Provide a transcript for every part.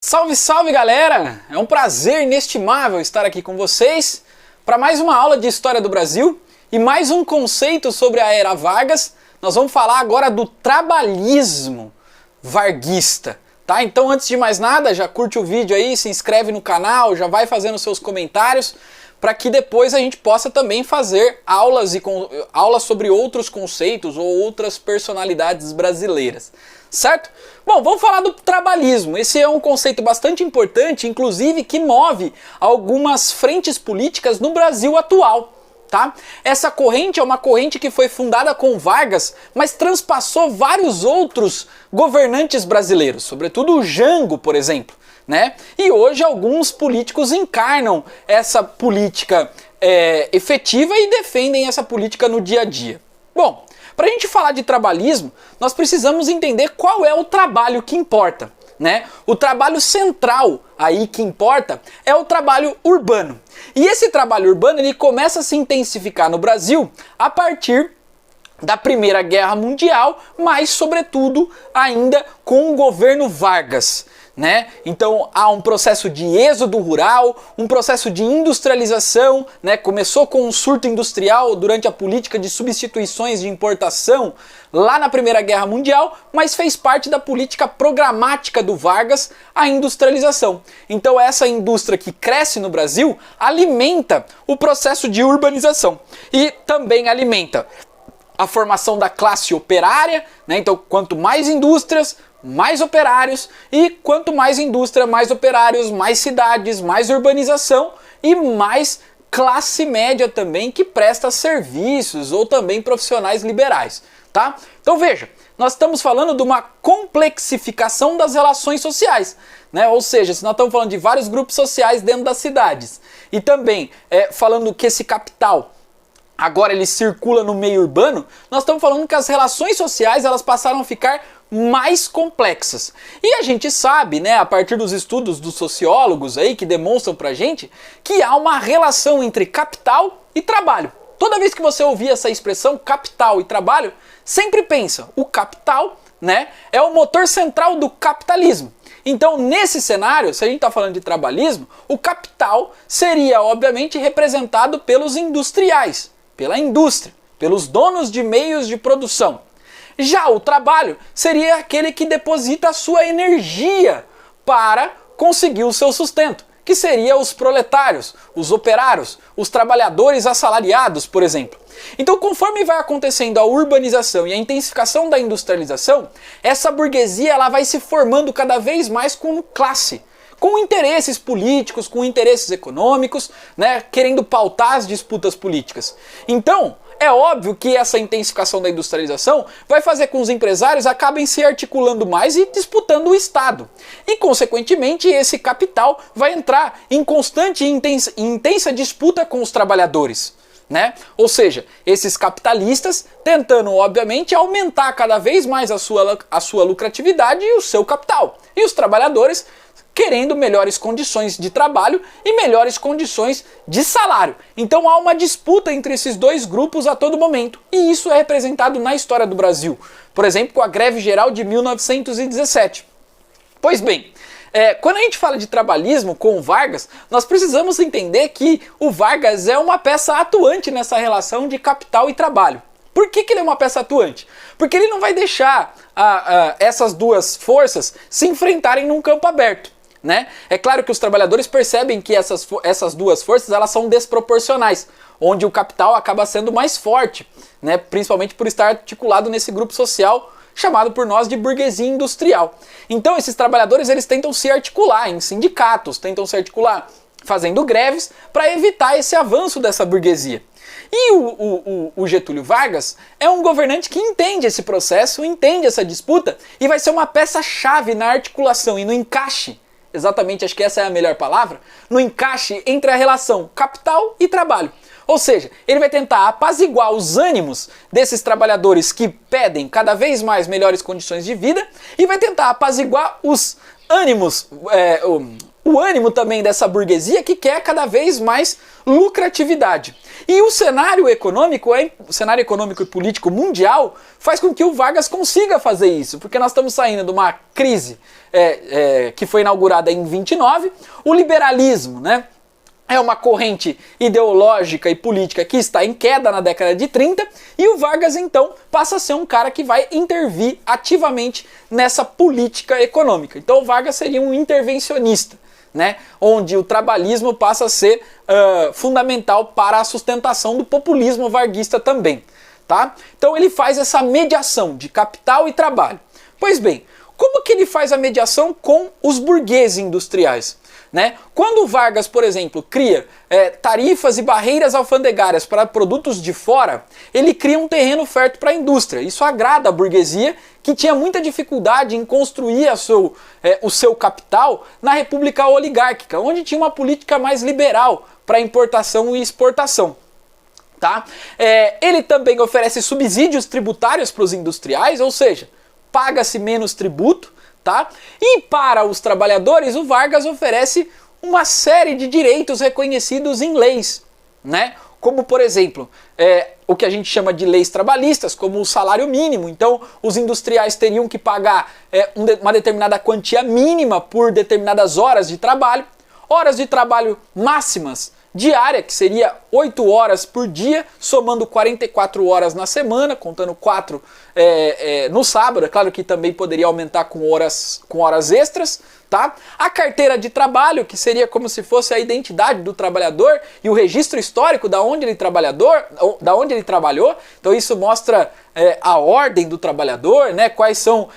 Salve, salve galera! É um prazer inestimável estar aqui com vocês para mais uma aula de História do Brasil e mais um conceito sobre a Era Vargas. Nós vamos falar agora do trabalhismo varguista, tá? Então antes de mais nada, já curte o vídeo aí, se inscreve no canal, já vai fazendo seus comentários para que depois a gente possa também fazer aulas sobre outros conceitos ou outras personalidades brasileiras, certo? Bom, vamos falar do trabalhismo. Esse é um conceito bastante importante, inclusive que move algumas frentes políticas no Brasil atual, tá? Essa corrente é uma corrente que foi fundada com Vargas, mas transpassou vários outros governantes brasileiros, sobretudo o Jango, por exemplo, né? E hoje alguns políticos encarnam essa política efetiva e defendem essa política no dia a dia. Bom, para a gente falar de trabalhismo, nós precisamos entender qual é o trabalho que importa, né? O trabalho central aí que importa é o trabalho urbano. E esse trabalho urbano ele começa a se intensificar no Brasil a partir da Primeira Guerra Mundial, mas sobretudo ainda com o governo Vargas, né? Então há um processo de êxodo rural, um processo de industrialização, né? Começou com um surto industrial durante a política de substituições de importação lá na Primeira Guerra Mundial, mas fez parte da política programática do Vargas a industrialização. Então essa indústria que cresce no Brasil alimenta o processo de urbanização e também alimenta a formação da classe operária, né? Então quanto mais indústrias, mais operários, e quanto mais indústria, mais operários, mais cidades, mais urbanização e mais classe média também que presta serviços ou também profissionais liberais, tá? Então veja, nós estamos falando de uma complexificação das relações sociais, né? Ou seja, se nós estamos falando de vários grupos sociais dentro das cidades e também falando que esse capital agora ele circula no meio urbano, nós estamos falando que as relações sociais elas passaram a ficar mais complexas. E a gente sabe, né, a partir dos estudos dos sociólogos aí que demonstram pra gente que há uma relação entre capital e trabalho. Toda vez que você ouvir essa expressão capital e trabalho, sempre pensa, o capital, né, é o motor central do capitalismo. Então, nesse cenário, se a gente está falando de trabalhismo, o capital seria, obviamente, representado pelos industriais, pela indústria, pelos donos de meios de produção. Já o trabalho seria aquele que deposita a sua energia para conseguir o seu sustento, que seria os proletários, os operários, os trabalhadores assalariados, por exemplo. Então, conforme vai acontecendo a urbanização e a intensificação da industrialização, essa burguesia ela vai se formando cada vez mais com classe, com interesses políticos, com interesses econômicos, né, querendo pautar as disputas políticas. Então, é óbvio que essa intensificação da industrialização vai fazer com que os empresários acabem se articulando mais e disputando o Estado. E, consequentemente, esse capital vai entrar em constante e intensa disputa com os trabalhadores, né? Ou seja, esses capitalistas tentando, obviamente, aumentar cada vez mais a sua lucratividade e o seu capital. E os trabalhadores querendo melhores condições de trabalho e melhores condições de salário. Então há uma disputa entre esses dois grupos a todo momento. E isso é representado na história do Brasil. Por exemplo, com a Greve Geral de 1917. Pois bem, quando a gente fala de trabalhismo com o Vargas, nós precisamos entender que o Vargas é uma peça atuante nessa relação de capital e trabalho. Por que ele é uma peça atuante? Porque ele não vai deixar essas duas forças se enfrentarem num campo aberto, né? É claro que os trabalhadores percebem que essas duas forças elas são desproporcionais, onde o capital acaba sendo mais forte, né? Principalmente por estar articulado nesse grupo social chamado por nós de burguesia industrial. Então esses trabalhadores eles tentam se articular em sindicatos, tentam se articular fazendo greves para evitar esse avanço dessa burguesia. E o Getúlio Vargas é um governante que entende esse processo, entende essa disputa e vai ser uma peça-chave na articulação e no encaixe, exatamente, acho que essa é a melhor palavra, no encaixe entre a relação capital e trabalho. Ou seja, ele vai tentar apaziguar os ânimos desses trabalhadores que pedem cada vez mais melhores condições de vida e vai tentar apaziguar os ânimos, o ânimo também dessa burguesia que quer cada vez mais lucratividade. E o cenário econômico e político mundial faz com que o Vargas consiga fazer isso, porque nós estamos saindo de uma crise que foi inaugurada em 29, o liberalismo, né? É uma corrente ideológica e política que está em queda na década de 30, e o Vargas então passa a ser um cara que vai intervir ativamente nessa política econômica. Então o Vargas seria um intervencionista, né? Onde o trabalhismo passa a ser fundamental para a sustentação do populismo varguista também. Tá? Então ele faz essa mediação de capital e trabalho. Pois bem, como que ele faz a mediação com os burgueses industriais? Né? Quando o Vargas, por exemplo, cria tarifas e barreiras alfandegárias para produtos de fora, ele cria um terreno fértil para a indústria. Isso agrada a burguesia, que tinha muita dificuldade em construir o seu capital na República Oligárquica, onde tinha uma política mais liberal para importação e exportação. Tá? Ele também oferece subsídios tributários para os industriais, ou seja, paga-se menos tributo. Tá? E para os trabalhadores, o Vargas oferece uma série de direitos reconhecidos em leis, né? Como, por exemplo, o que a gente chama de leis trabalhistas, como o salário mínimo. Então, os industriais teriam que pagar uma determinada quantia mínima por determinadas horas de trabalho máximas diária, que seria 8 horas por dia, somando 44 horas na semana, contando 4 no sábado. É claro que também poderia aumentar com horas extras, tá? A carteira de trabalho, que seria como se fosse a identidade do trabalhador e o registro histórico da onde ele trabalhou. Então isso mostra a ordem do trabalhador, né? Quais são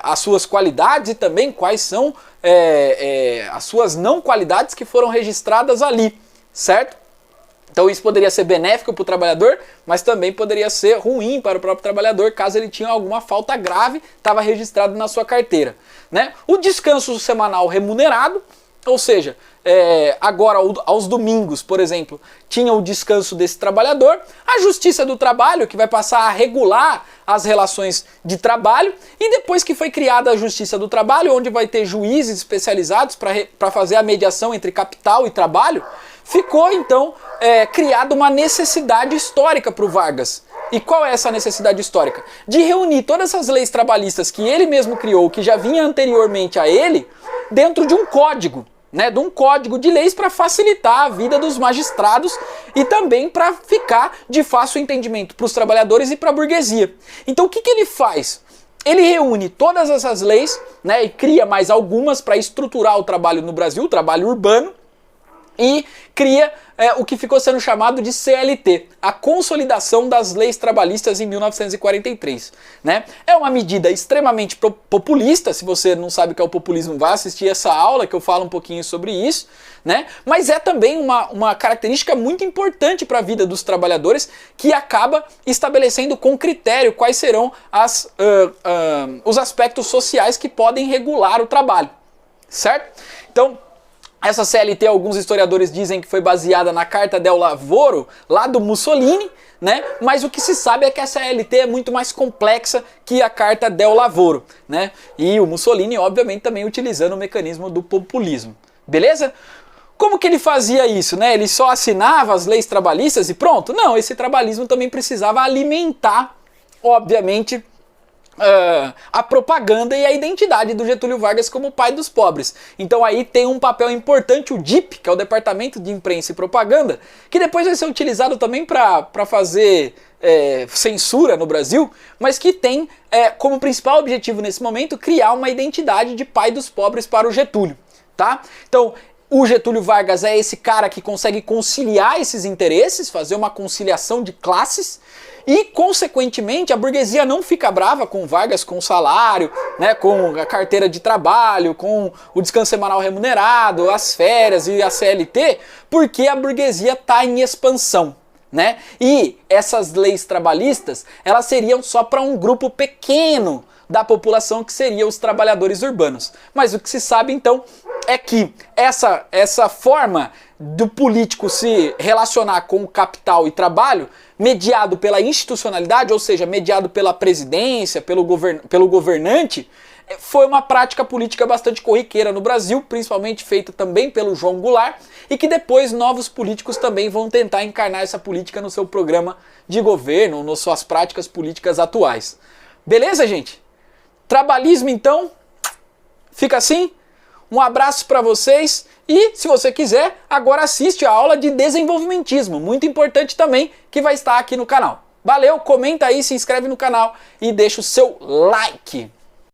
as suas qualidades e também quais são as suas não qualidades que foram registradas ali. Certo? Então isso poderia ser benéfico para o trabalhador, mas também poderia ser ruim para o próprio trabalhador, caso ele tinha alguma falta grave, estava registrado na sua carteira. Né? O descanso semanal remunerado, ou seja, agora aos domingos, por exemplo, tinha o descanso desse trabalhador, a justiça do trabalho, que vai passar a regular as relações de trabalho, e depois que foi criada a justiça do trabalho, onde vai ter juízes especializados para fazer a mediação entre capital e trabalho, ficou então criada uma necessidade histórica para o Vargas. E qual é essa necessidade histórica? De reunir todas essas leis trabalhistas que ele mesmo criou, que já vinha anteriormente a ele, dentro de um código, né, de um código de leis para facilitar a vida dos magistrados e também para ficar de fácil entendimento para os trabalhadores e para a burguesia. Então o que ele faz? Ele reúne todas essas leis, né, e cria mais algumas para estruturar o trabalho no Brasil, o trabalho urbano, e cria o que ficou sendo chamado de CLT, a Consolidação das Leis Trabalhistas em 1943. Né? É uma medida extremamente populista. Se você não sabe o que é o populismo, vá assistir essa aula que eu falo um pouquinho sobre isso. Né? Mas é também uma característica muito importante para a vida dos trabalhadores, que acaba estabelecendo com critério quais serão os aspectos sociais que podem regular o trabalho. Certo? Então, essa CLT, alguns historiadores dizem que foi baseada na Carta del Lavoro, lá do Mussolini, né? Mas o que se sabe é que a CLT é muito mais complexa que a Carta del Lavoro, né? E o Mussolini, obviamente, também utilizando o mecanismo do populismo. Beleza? Como que ele fazia isso, né? Ele só assinava as leis trabalhistas e pronto? Não, esse trabalhismo também precisava alimentar, obviamente, a propaganda e a identidade do Getúlio Vargas como pai dos pobres. Então aí tem um papel importante o DIP, que é o Departamento de Imprensa e Propaganda, que depois vai ser utilizado também para fazer censura no Brasil, mas que tem como principal objetivo nesse momento criar uma identidade de pai dos pobres para o Getúlio. Tá? Então o Getúlio Vargas é esse cara que consegue conciliar esses interesses, fazer uma conciliação de classes, e, consequentemente, a burguesia não fica brava com Vargas, com o salário, né, com a carteira de trabalho, com o descanso semanal remunerado, as férias e a CLT, porque a burguesia está em expansão. Né? E essas leis trabalhistas, elas seriam só para um grupo pequeno da população, que seria os trabalhadores urbanos. Mas o que se sabe, então, é que essa forma do político se relacionar com o capital e trabalho, mediado pela institucionalidade, ou seja, mediado pela presidência, pelo governante, foi uma prática política bastante corriqueira no Brasil, principalmente feita também pelo João Goulart, e que depois novos políticos também vão tentar encarnar essa política no seu programa de governo, nas suas práticas políticas atuais. Beleza, gente? Trabalhismo, então, fica assim. Um abraço para vocês e, se você quiser, agora assiste a aula de desenvolvimentismo, muito importante também, que vai estar aqui no canal. Valeu, comenta aí, se inscreve no canal e deixa o seu like.